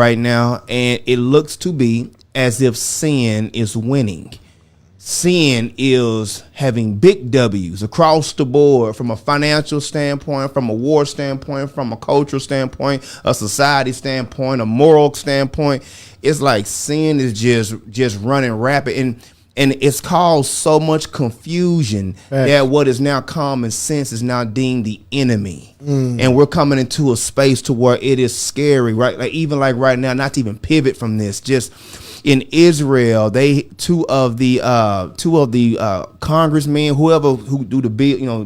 right now, and it looks to be as if sin is winning. Sin is having big W's across the board, from a financial standpoint, from a war standpoint, from a cultural standpoint, a society standpoint, a moral standpoint. It's like sin is just running rapid, and it's caused so much confusion that what is now common sense is now deemed the enemy. And we're coming into a space to where it is scary, right? Like even like right now, not to even pivot from this, just in Israel, two of the congressmen, whoever who do the bill, you know,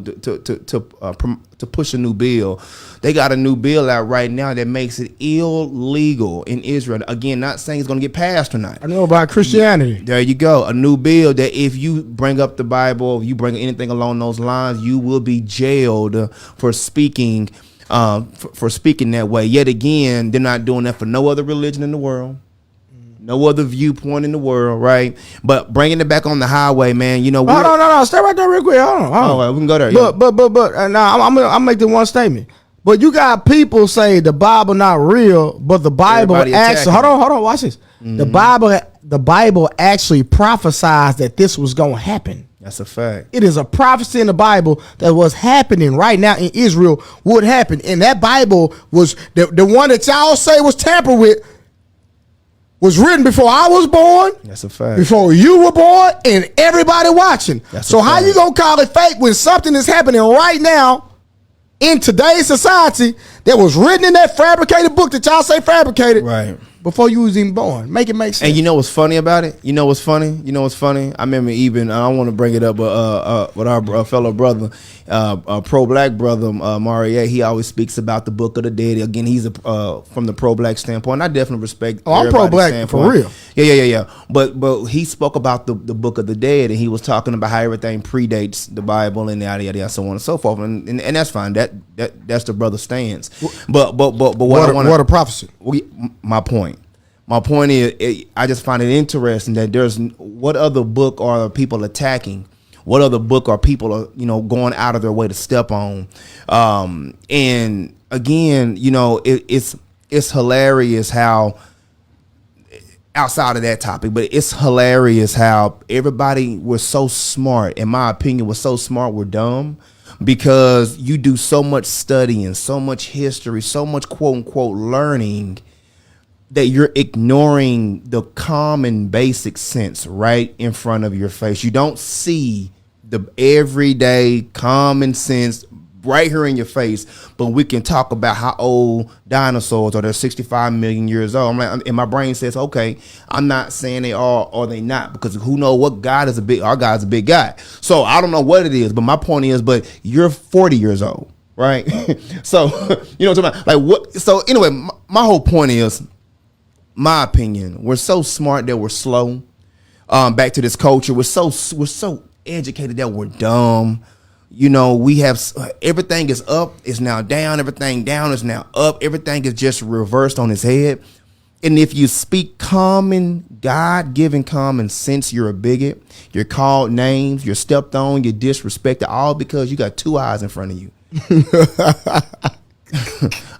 to push a new bill, they got a new bill out right now that makes it illegal in Israel. Again, not saying it's going to get passed tonight. I know about Christianity. There you go, a new bill that if you bring up the Bible, if you bring anything along those lines, you will be jailed for speaking, for speaking that way. Yet again, they're not doing that for no other religion in the world. No other viewpoint in the world, right? But bringing it back on the highway, man. You know, no, stay right there real quick. Hold on. All right, we can go there. But now I'm making one statement. But you got people say the Bible not real, but the Bible actually hold on, watch this. The Bible actually prophesies that this was gonna happen. That's a fact. It is a prophecy in the Bible that was happening right now in Israel would happen, and that Bible was the one that y'all say was tampered with. Was written before I was born. That's a fact. Before you were born, and everybody watching. That's so how you gonna call it fake when something is happening right now in today's society that was written in that fabricated book that y'all say fabricated, right, before you was even born? Make it make sense. And you know what's funny about it? You know what's funny? I remember even, I don't want to bring it up, but with our fellow brother, pro-black brother, Maria, he always speaks about the Book of the Dead. Again, he's from the pro-black standpoint. I definitely respect. Oh, I'm pro-black for real. Yeah. But he spoke about the Book of the Dead, and he was talking about how everything predates the Bible and yada yada, so on and so forth, and that's fine. That's the brother's stance. But what a prophecy. My point is, I just find it interesting that there's what other book are people attacking? What other book are people going out of their way to step on? And again, it's hilarious how, outside of that topic, but it's hilarious how everybody was so smart. In my opinion, was so smart we're dumb. Because you do so much studying, so much history, so much quote unquote learning, that you're ignoring the common basic sense right in front of your face. You don't see the everyday common sense right here in your face, but we can talk about how old dinosaurs are. They're 65 million years old. I'm like, and my brain says, okay, I'm not saying they are or they not, because who knows what God is our God's a big guy. So I don't know what it is, but my point is, but you're 40 years old, right? So, you know what I'm talking about? Like what? So anyway, my whole point is, my opinion, we're so smart that we're slow. Back to this culture, we're so educated that we're dumb. We have everything is up, is now down. Everything down is now up. Everything is just reversed on its head. And if you speak common, God-given common sense, you're a bigot. You're called names. You're stepped on. You're disrespected, all because you got two eyes in front of you.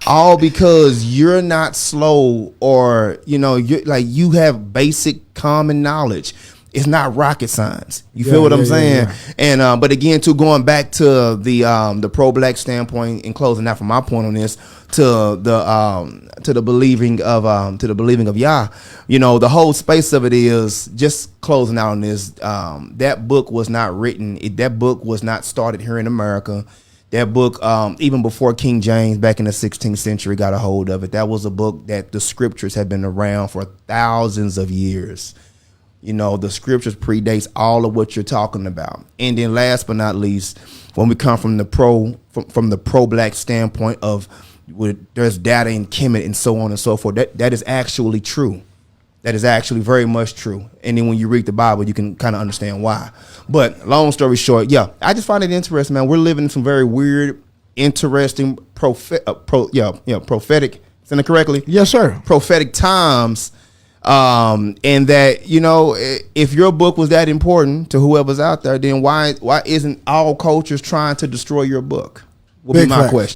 All because you're not slow, or you're like, you have basic common knowledge. It's not rocket science. You feel what I'm saying? Yeah. And but again, going back to the pro-black standpoint, in closing, not from my point on this, to the believing of Yah. The whole space of it is, just closing out on this. That book was not written. That book was not started here in America. That book, even before King James back in the 16th century got a hold of it, that was a book that the scriptures have been around for thousands of years. The scriptures predates all of what you're talking about. And then last but not least, when we come from the pro-black standpoint of there's data in Kemet and so on and so forth, that is actually true. That is actually very much true. And then when you read the Bible, you can kind of understand why. But long story short, I just find it interesting, man. We're living in some very weird, interesting, prophetic, saying it correctly? Yes, sir. Prophetic times. And that, if your book was that important to whoever's out there, then why isn't all cultures trying to destroy your book? Will be my question.